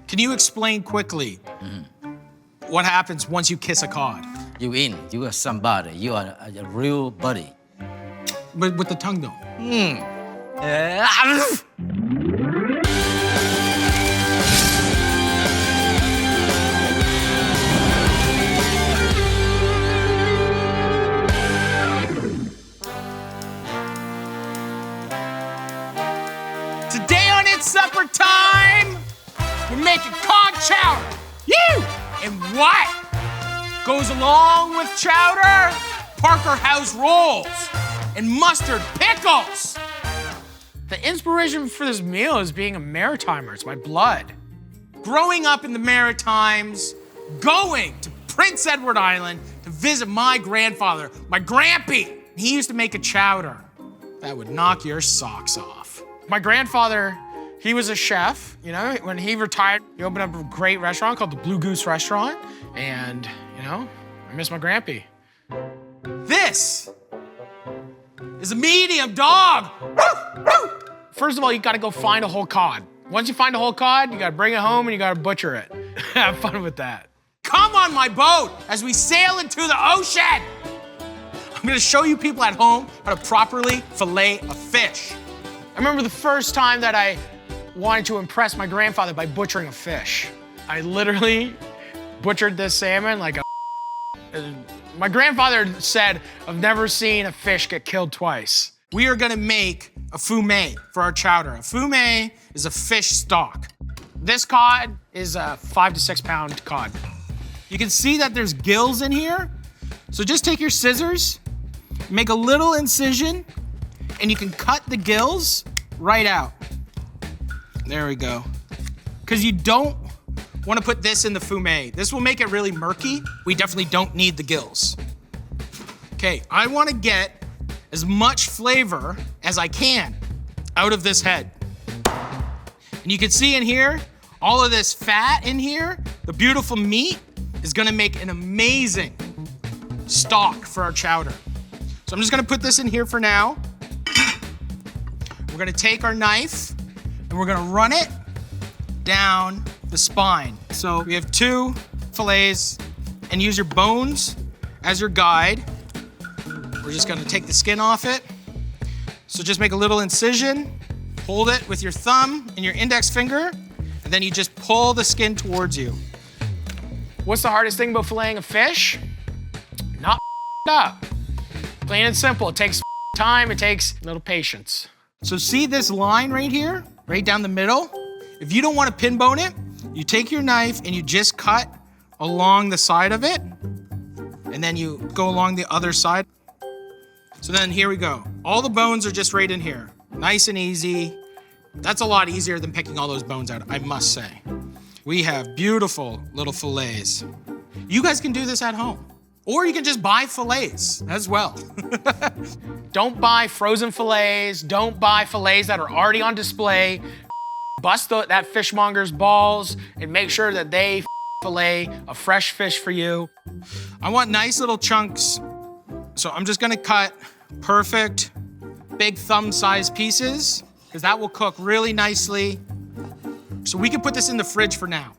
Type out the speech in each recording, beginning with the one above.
Can you explain quickly what happens once you kiss a cod? You in, you are somebody, you are a real buddy. But with the tongue, though. Today on It's Suppertime, we're making Cod Chowder. You! And what goes along with chowder? Parker House rolls and mustard pickles. The inspiration for this meal is being a Maritimer. It's my blood. Growing up in the Maritimes, going to Prince Edward Island to visit my grandfather, my grampy. He used to make a chowder that would knock your socks off. My grandfather, he was a chef, you know. When he retired, he opened up a great restaurant called the Blue Goose Restaurant. And, you know, I miss my grampy. This is a medium dog. First of all, you gotta go find a whole cod. Once you find a whole cod, you gotta bring it home and you gotta butcher it. Have fun with that. Come on my boat as we sail into the ocean. I'm gonna show you people at home how to properly fillet a fish. I remember the first time that I wanted to impress my grandfather by butchering a fish. I literally butchered this salmon like a My grandfather said, I've never seen a fish get killed twice. We are gonna make a fumet for our chowder. A fumet is a fish stock. This cod is a 5 to 6 pound cod. You can see that there's gills in here. So just take your scissors, make a little incision, and you can cut the gills right out. There we go. Because you don't want to put this in the fumet. This will make it really murky. We definitely don't need the gills. Okay, I want to get as much flavor as I can out of this head. And you can see in here, all of this fat in here, the beautiful meat is gonna make an amazing stock for our chowder. So I'm just gonna put this in here for now. We're gonna take our knife and we're gonna run it down the spine. So we have 2 fillets and use your bones as your guide. We're just gonna take the skin off it. So just make a little incision, hold it with your thumb and your index finger, and then you just pull the skin towards you. What's the hardest thing about filleting a fish? Not up. Plain and simple, it takes time, it takes a little patience. So see this line right here, right down the middle? If you don't want to pin bone it, you take your knife and you just cut along the side of it, and then you go along the other side. So then here we go. All the bones are just right in here. Nice and easy. That's a lot easier than picking all those bones out, I must say. We have beautiful little fillets. You guys can do this at home. Or you can just buy fillets as well. Don't buy frozen fillets. Don't buy fillets that are already on display. Bust that fishmonger's balls and make sure that they fillet a fresh fish for you. I want nice little chunks. So I'm just gonna cut perfect big thumb-sized pieces because that will cook really nicely. So we can put this in the fridge for now.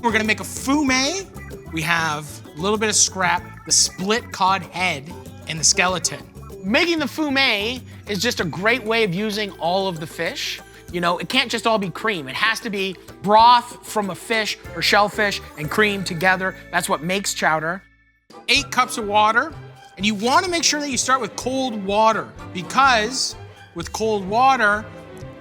We're gonna make a fumet. We have a little bit of scrap, the split cod head, and the skeleton. Making the fumet is just a great way of using all of the fish. You know, it can't just all be cream. It has to be broth from a fish or shellfish and cream together. That's what makes chowder. 8 cups of water. And you want to make sure that you start with cold water because with cold water,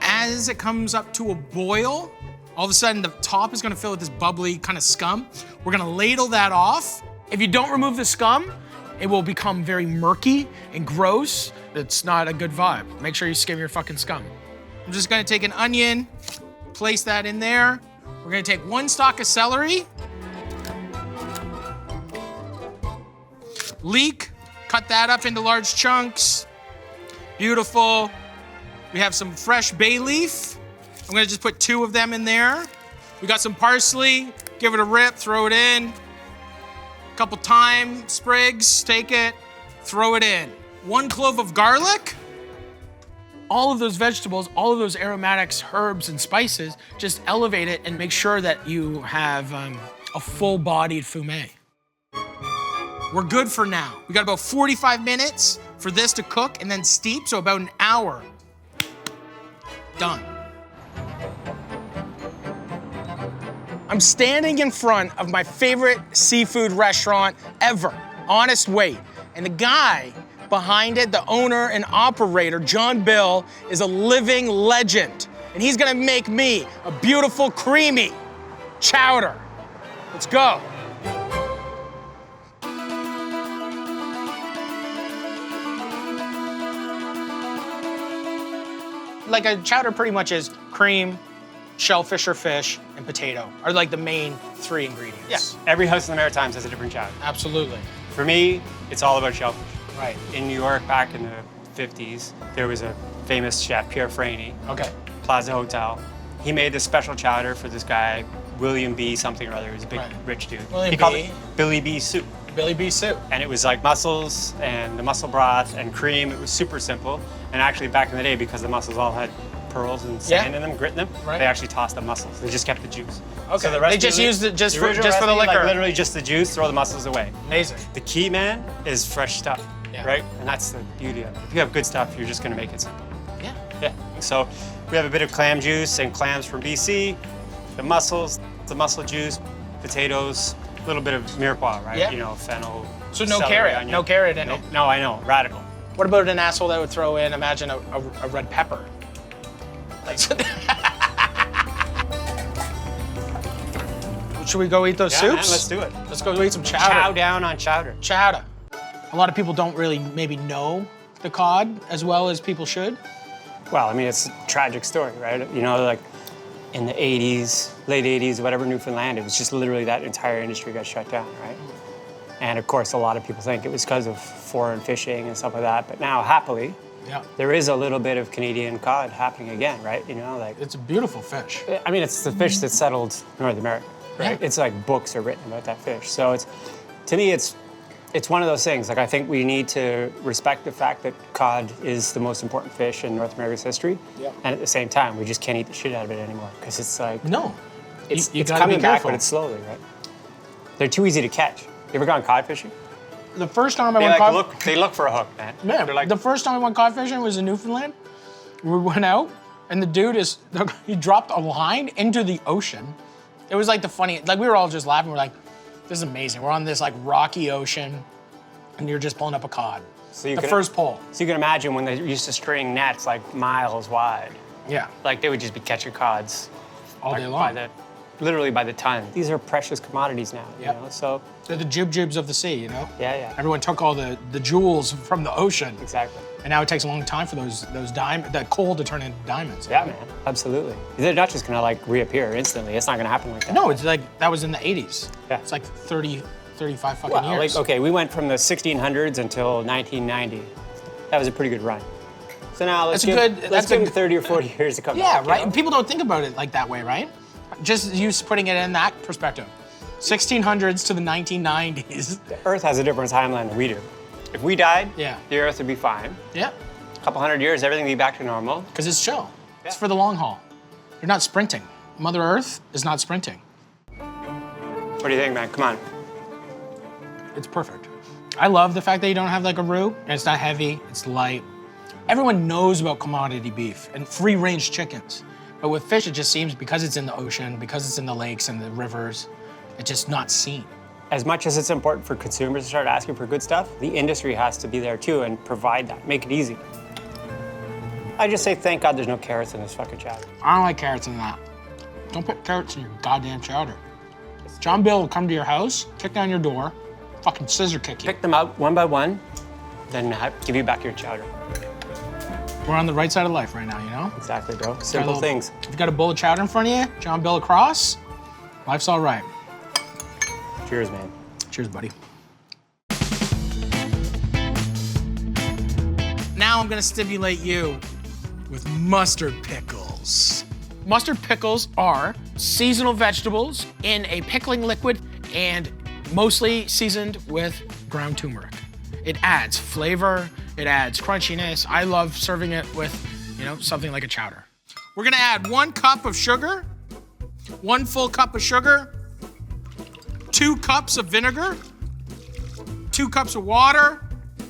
as it comes up to a boil, all of a sudden the top is gonna fill with this bubbly kind of scum. We're gonna ladle that off. If you don't remove the scum, it will become very murky and gross. It's not a good vibe. Make sure you skim your fucking scum. I'm just gonna take an onion, place that in there. We're gonna take 1 stalk of celery. Leek, cut that up into large chunks. Beautiful. We have some fresh bay leaf. I'm gonna just put 2 of them in there. We got some parsley, give it a rip, throw it in. A couple thyme sprigs, take it, throw it in. 1 clove of garlic. all of those vegetables, all of those aromatics, herbs, and spices, just elevate it and make sure that you have a full-bodied fumet. We're good for now. We got about 45 minutes for this to cook and then steep, so about an hour. Done. I'm standing in front of my favorite seafood restaurant ever, Honest Wait. And the guy behind it, the owner and operator, John Bill, is a living legend. And he's gonna make me a beautiful, creamy chowder. Let's go. Like a chowder pretty much is cream, shellfish or fish, and potato are like the main 3 ingredients. Yes. Every house in the Maritimes has a different chowder. Absolutely. For me, it's all about shellfish. Right. In New York back in the 50s, there was a famous chef, Pierre Franey, Okay. Plaza Hotel. He made this special chowder for this guy, William B. something or other. He was a big, Right. rich dude. William he called B. it Billy B. soup. Billy B. soup. And it was like mussels and the mussel broth and cream. It was super simple. And actually back in the day, because the mussels all had pearls and sand in them, grit in them, Right. they actually tossed the mussels. They just kept the juice. Okay. So the They recipe, just used it just for original the recipe, liquor. Like literally just the juice, throw the mussels away. Amazing. The key, man, is fresh stuff, Yeah. right? And that's the beauty of it. If you have good stuff, you're just gonna make it simple. Yeah. Yeah. So we have a bit of clam juice and clams from BC, the mussels, the mussel juice, potatoes, a little bit of mirepoix, right? Yeah. You know, fennel. So no celery, carrot, onion. no carrot in it. No, I know, radical. What about an asshole that would throw in, imagine a red pepper? Like, should we go eat those Yeah, soups? man, let's do it. Let's go eat some chowder. Chow down on chowder. Chowder. A lot of people don't really maybe know the cod as well as people should. Well, I mean, it's a tragic story, right? You know, like in the 80s, late 80s, whatever, Newfoundland, it was just literally that entire industry got shut down, right? And of course, a lot of people think it was because of foreign fishing and stuff like that. But now, happily, Yeah. there is a little bit of Canadian cod happening again, right? You know, like, It's a beautiful fish. I mean, it's the fish that settled North America, right? Yeah. It's like books are written about that fish. So it's, to me, it's one of those things. Like, I think we need to respect the fact that cod is the most important fish in North America's history. Yeah. And at the same time, we just can't eat the shit out of it anymore because it's like, No. it's You gotta coming be back, careful. but it's slowly, right? They're too easy to catch. You ever gone cod fishing? The first time I They went like they look for a hook, man. Yeah, They're like, the first time I went cod fishing was in Newfoundland. We went out, and the dude he dropped a line into the ocean. It was like the funny, like we were all just laughing. We're like, this is amazing. We're on this like rocky ocean, and you're just pulling up a cod. So you the can- first pull. So you can imagine when they used to string nets like miles wide, Yeah, like they would just be catching cods all like, day long. literally by the ton. These are precious commodities now, Yep. you know? So, They're the jib-jibs of the sea, you know? yeah. Everyone took all the jewels from the ocean, Exactly. and now it takes a long time for that coal to turn into diamonds. Yeah, man, absolutely. They're not just gonna like reappear instantly. It's not gonna happen like that. No, it's like, that was in the 80s. Yeah. It's like 35 fucking Well, years. like, okay, we went from the 1600s until 1990. That was a pretty good run. So now let's give them 30 or 40 years to come Yeah, back. right. You And know? people don't think about it like that way, right? Just putting it in that perspective. 1600s to the 1990s. The Earth has a different timeline than we do. If we died, Yeah. the Earth would be fine. Yeah, A couple hundred years, everything would be back to normal. because it's chill. It's Yeah. for the long haul. You're not sprinting. Mother Earth is not sprinting. What do you think, man? Come on. It's perfect. I love the fact that you don't have like a roux, and it's not heavy, it's light. Everyone knows about commodity beef and free-range chickens. But with fish, it just seems, because it's in the ocean, because it's in the lakes and the rivers, it's just not seen. As much as it's important for consumers to start asking for good stuff, the industry has to be there too and provide that, make it easy. I just say thank God there's no carrots in this fucking chowder. I don't like carrots in that. Don't put carrots in your goddamn chowder. John Bill will come to your house, kick down your door, fucking scissor kick you. Pick them out one by one, then give you back your chowder. We're on the right side of life right now, you know? Exactly, bro. Got a Simple little- things. If you got a bowl of chowder in front of you, John Bill across, life's all right. Cheers, man. Cheers, buddy. Now I'm gonna stimulate you with mustard pickles. Mustard pickles are seasonal vegetables in a pickling liquid and mostly seasoned with ground turmeric. It adds flavor, it adds crunchiness. I love serving it with, You know, something like a chowder. We're gonna add 1 cup of sugar, 1 full cup of sugar, 2 cups of vinegar, 2 cups of water.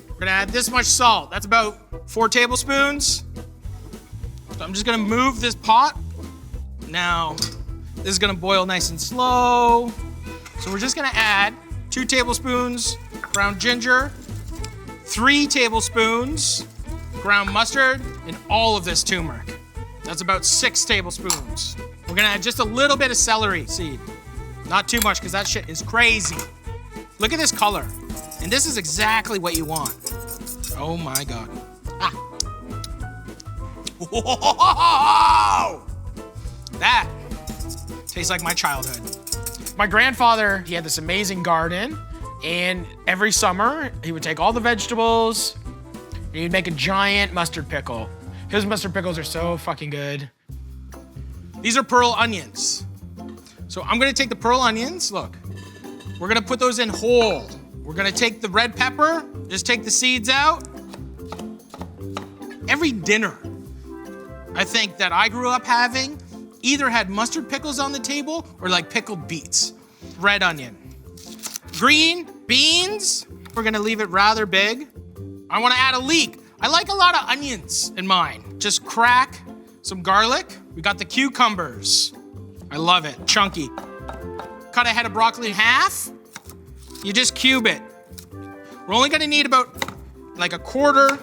We're gonna add this much salt. That's about 4 tablespoons. So I'm just gonna move this pot. Now, this is gonna boil nice and slow. So we're just gonna add 2 tablespoons ground ginger, 3 tablespoons ground mustard, and all of this turmeric. That's about 6 tablespoons. We're gonna add just a little bit of celery seed. Not too much, because that shit is crazy. Look at this color. And this is exactly what you want. Oh my God. Ah. Whoa! That tastes like my childhood. My grandfather, he had this amazing garden, and every summer, he would take all the vegetables, and he'd make a giant mustard pickle. His mustard pickles are so fucking good. These are pearl onions. So I'm gonna take the pearl onions, look. We're gonna put those in whole. We're gonna take the red pepper, just take the seeds out. Every dinner, I think, that I grew up having either had mustard pickles on the table or like pickled beets. Red onion. Green beans, we're gonna leave it rather big. I wanna add a leek. I like a lot of onions in mine. Just crack some garlic. We got the cucumbers. I love it, chunky. Cut a head of broccoli in half. You just cube it. We're only gonna need about like a quarter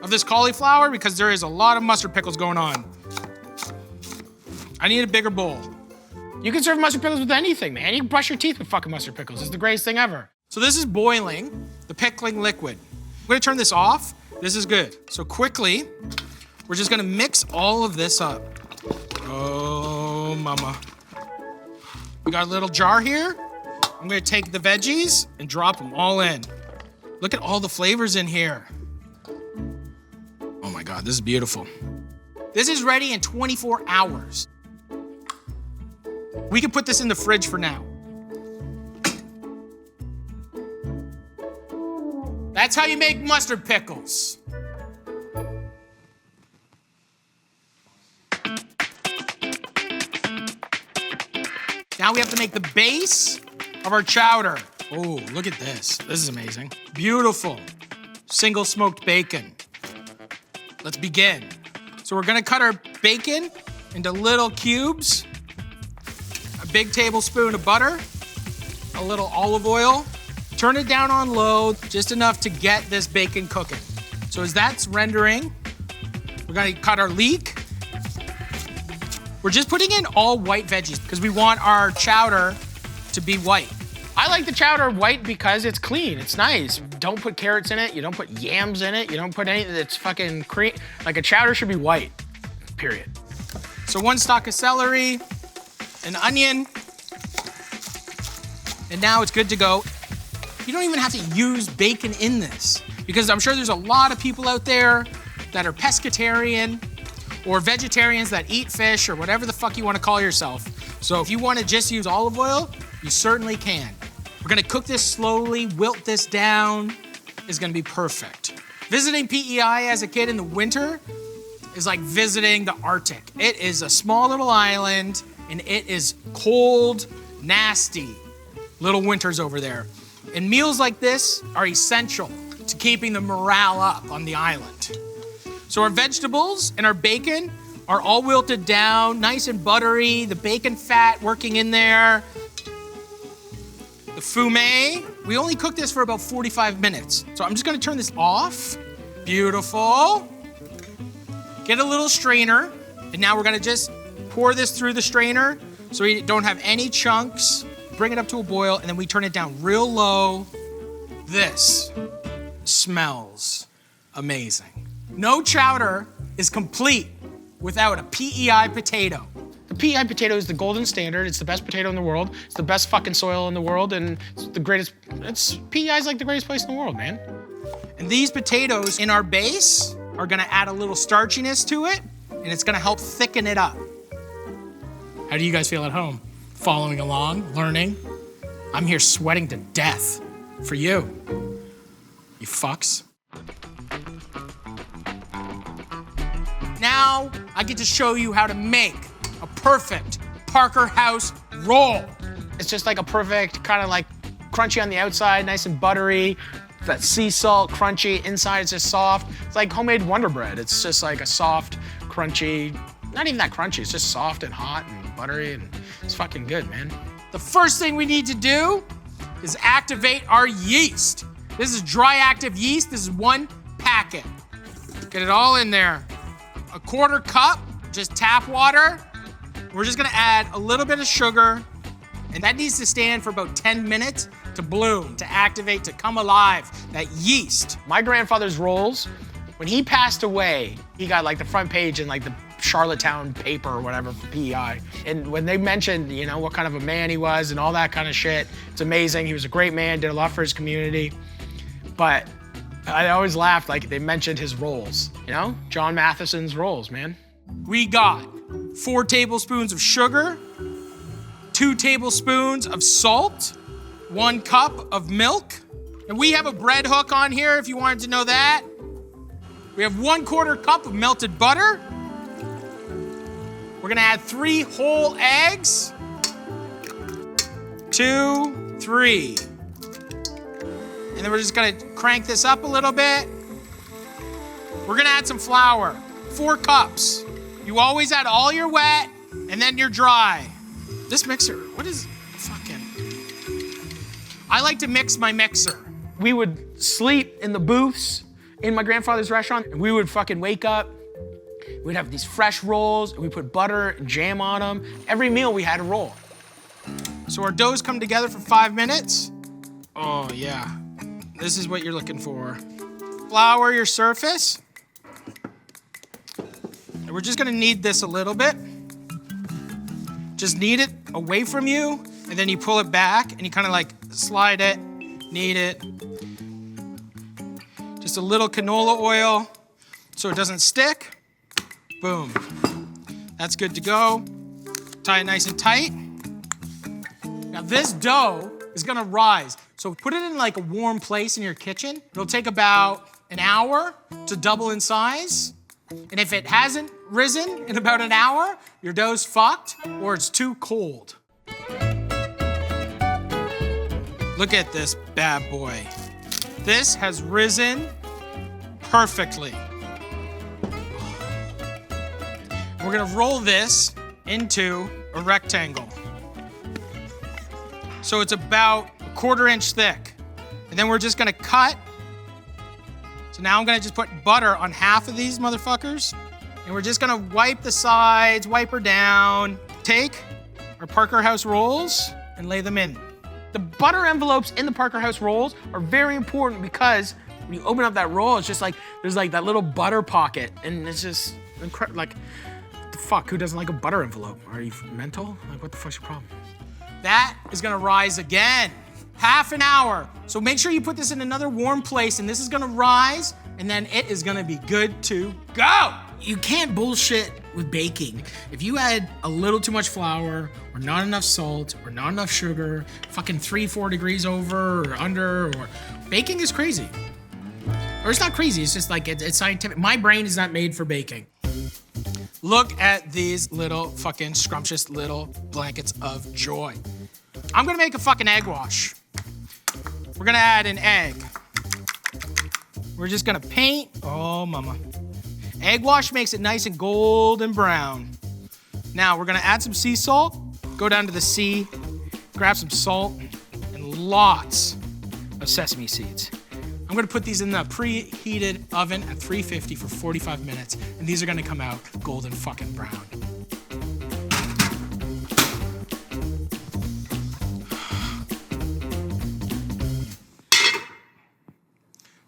of this cauliflower because there is a lot of mustard pickles going on. I need a bigger bowl. You can serve mustard pickles with anything, man. You can brush your teeth with fucking mustard pickles. It's the greatest thing ever. So this is boiling, the pickling liquid. I'm gonna turn this off. This is good. So quickly, we're just gonna mix all of this up. Oh, mama. We got a little jar here. I'm gonna take the veggies and drop them all in. Look at all the flavors in here. Oh my God, this is beautiful. This is ready in 24 hours. We can put this in the fridge for now. That's how you make mustard pickles. Now we have to make the base of our chowder. Oh, look at this. This is amazing. Beautiful. Single smoked bacon. Let's begin. So we're gonna cut our bacon into little cubes. A big tablespoon of butter. A little olive oil. Turn it down on low, just enough to get this bacon cooking. So as that's rendering, we're gonna cut our leek. We're just putting in all white veggies because we want our chowder to be white. I like the chowder white because it's clean, it's nice. Don't put carrots in it, you don't put yams in it, you don't put anything that's fucking cream. Like a chowder should be white, period. So 1 stalk of celery, an onion, and now it's good to go. You don't even have to use bacon in this because I'm sure there's a lot of people out there that are pescatarian or vegetarians that eat fish or whatever the fuck you want to call yourself. So if you want to just use olive oil, you certainly can. We're gonna cook this slowly, wilt this down. It's gonna be perfect. Visiting PEI as a kid in the winter is like visiting the Arctic. It is a small little island and it is cold, nasty little winters over there. And meals like this are essential to keeping the morale up on the island. So our vegetables and our bacon are all wilted down, nice and buttery, the bacon fat working in there. The fumet, we only cook this for about 45 minutes. So I'm just gonna turn this off. Beautiful. Get a little strainer, and now we're gonna just pour this through the strainer so we don't have any chunks. Bring it up to a boil, and then we turn it down real low. This smells amazing. No chowder is complete without a PEI potato. The PEI potato is the golden standard. It's the best potato in the world. It's the best fucking soil in the world, and it's the greatest. PEI is like the greatest place in the world, man. And these potatoes in our base are gonna add a little starchiness to it, and it's gonna help thicken it up. How do you guys feel at home? Following along, learning? I'm here sweating to death for you. You fucks. Now now I get to show you how to make a perfect Parker House roll. It's just like a perfect kind of like crunchy on the outside, nice and buttery. That sea salt, crunchy, inside it's just soft. It's like homemade Wonder Bread. It's just like a soft, crunchy, not even that crunchy, it's just soft and hot and buttery, and it's fucking good, man. The first thing we need to do is activate our yeast. This is dry active yeast. This is 1 packet. Get it all in there. A 1/4 cup, just tap water. We're just gonna add a little bit of sugar, and that needs to stand for about 10 minutes to bloom, to activate, to come alive, that yeast. My grandfather's rolls, when he passed away, he got like the front page in like the Charlottetown paper or whatever for PEI. And when they mentioned, you know, what kind of a man he was and all that kind of shit, it's amazing. He was a great man, did a lot for his community. But I always laughed, like they mentioned his rolls, you know? John Matheson's rolls, man. We got 4 tablespoons of sugar, 2 tablespoons of salt, 1 cup of milk. And we have a bread hook on here if you wanted to know that. We have 1/4 cup of melted butter. We're gonna add 3 whole eggs. 2, 3. And then we're just gonna crank this up a little bit. We're gonna add some flour, 4 cups. You always add all your wet and then your dry. This mixer, what is fucking? I like to mix my mixer. We would sleep in the booths in my grandfather's restaurant, and we would fucking wake up. We'd have these fresh rolls, and we put butter and jam on them. Every meal we had a roll. So our doughs come together for 5 minutes. Oh yeah, this is what you're looking for. Flour your surface. And we're just gonna knead this a little bit. Just knead it away from you, and then you pull it back, and you kind of like slide it, knead it. Just a little canola oil so it doesn't stick. Boom. That's good to go. Tie it nice and tight. Now this dough is gonna rise. So put it in like a warm place in your kitchen. It'll take about an hour to double in size. And if it hasn't risen in about an hour, your dough's fucked or it's too cold. Look at this bad boy. This has risen perfectly. We're gonna roll this into a rectangle. So it's about a 1/4 inch thick. And then we're just gonna cut. So now I'm gonna just put butter on half of these motherfuckers. And we're just gonna wipe the sides, wipe her down. Take our Parker House rolls and lay them in. The butter envelopes in the Parker House rolls are very important because when you open up that roll, it's just like, there's like that little butter pocket, and it's just like, what the fuck, who doesn't like a butter envelope? Are you mental? Like, what the fuck's your problem? That is gonna rise again, half an hour. So make sure you put this in another warm place, and this is gonna rise, and then it is gonna be good to go. You can't bullshit with baking. If you add a little too much flour, or not enough salt, or not enough sugar, fucking 3-4 degrees over or under, or baking is crazy. Or it's not crazy, it's just like, it's scientific. My brain is not made for baking. Look at these little fucking scrumptious little blankets of joy. I'm gonna make a fucking egg wash. We're gonna add an egg. We're just gonna paint, oh mama. Egg wash makes it nice and golden brown. Now we're gonna add some sea salt, go down to the sea, grab some salt, and lots of sesame seeds. I'm gonna put these in the preheated oven at 350 for 45 minutes, and these are gonna come out golden fucking brown.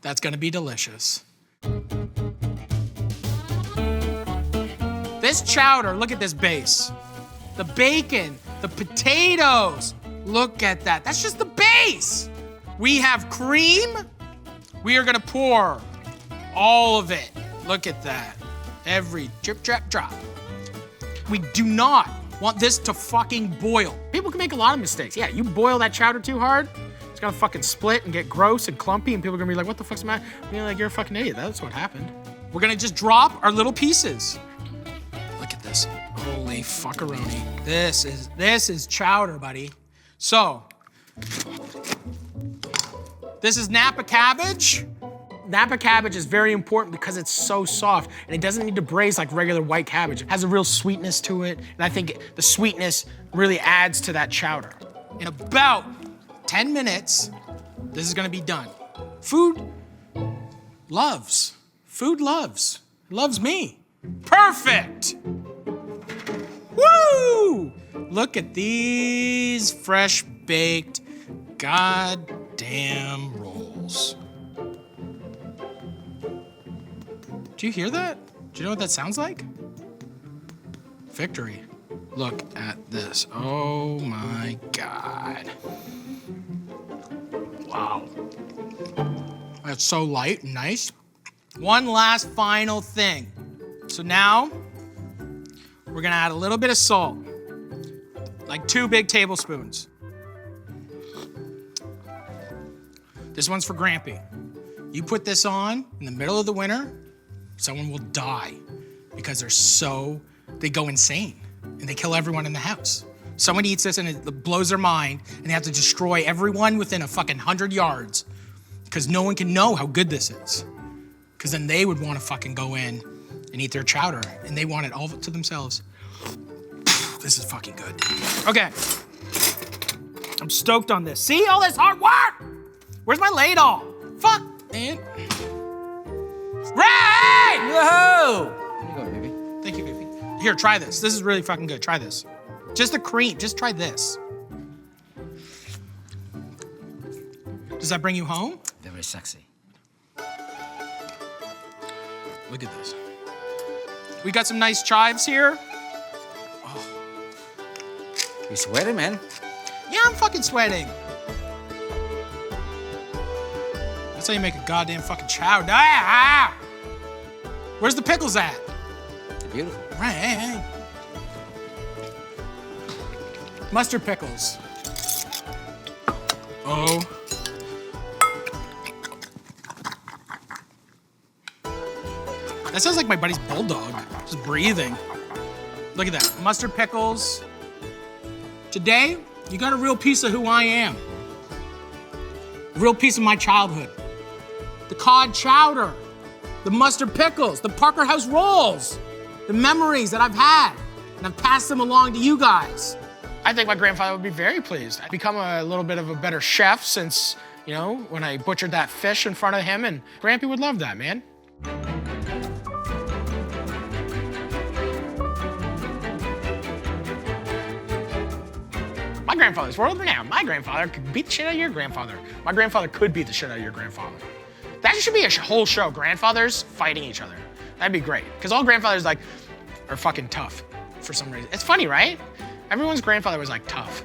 That's gonna be delicious. This chowder, look at this base. The bacon, the potatoes, look at that. That's just the base. We have cream. We are gonna pour all of it. Look at that. Every drip, drop, drop. We do not want this to fucking boil. People can make a lot of mistakes. Yeah, you boil that chowder too hard, it's gonna fucking split and get gross and clumpy, and people are gonna be like, what the fuck's the matter? You're like, you're a fucking idiot. That's what happened. We're gonna just drop our little pieces. Holy fuckaroni. This is chowder, buddy. So, this is Napa cabbage. Napa cabbage is very important because it's so soft and it doesn't need to braise like regular white cabbage. It has a real sweetness to it, and I think the sweetness really adds to that chowder. In about 10 minutes, this is gonna be done. Food loves me. Perfect. Woo! Look at these fresh baked goddamn rolls. Do you hear that? Do you know what that sounds like? Victory. Look at this. Oh my God. Wow. That's so light and nice. One last final thing. So now, we're gonna add a little bit of salt, like 2 big tablespoons. This one's for Grampy. You put this on in the middle of the winter, someone will die because they go insane and they kill everyone in the house. Someone eats this and it blows their mind and they have to destroy everyone within a fucking 100 yards because no one can know how good this is. Because then they would want to fucking go in and eat their chowder and they want it all to themselves. This is fucking good. Okay. I'm stoked on this. See all this hard work? Where's my ladle? Fuck, man. Ray! Whoa! Here you go, baby. Thank you, baby. Here, try this. This is really fucking good. Try this. Just the cream. Just try this. Does that bring you home? Very sexy. Look at this. We got some nice chives here. You sweating, man? Yeah, I'm fucking sweating. That's how you make a goddamn fucking chowder. Ah! Where's the pickles at? They're beautiful. Right. Mustard pickles. Oh. That sounds like my buddy's bulldog, just breathing. Look at that, mustard pickles. Today, you got a real piece of who I am. A real piece of my childhood. The Cod Chowder, the mustard pickles, the Parker House rolls, the memories that I've had, and I've passed them along to you guys. I think my grandfather would be very pleased. I've become a little bit of a better chef since, you know, when I butchered that fish in front of him, and Grampy would love that, man. My grandfather's world renowned. My grandfather could beat the shit out of your grandfather. My grandfather could beat the shit out of your grandfather. That should be a whole show, grandfathers fighting each other. That'd be great. Because all grandfathers are fucking tough for some reason. It's funny, right? Everyone's grandfather was like tough.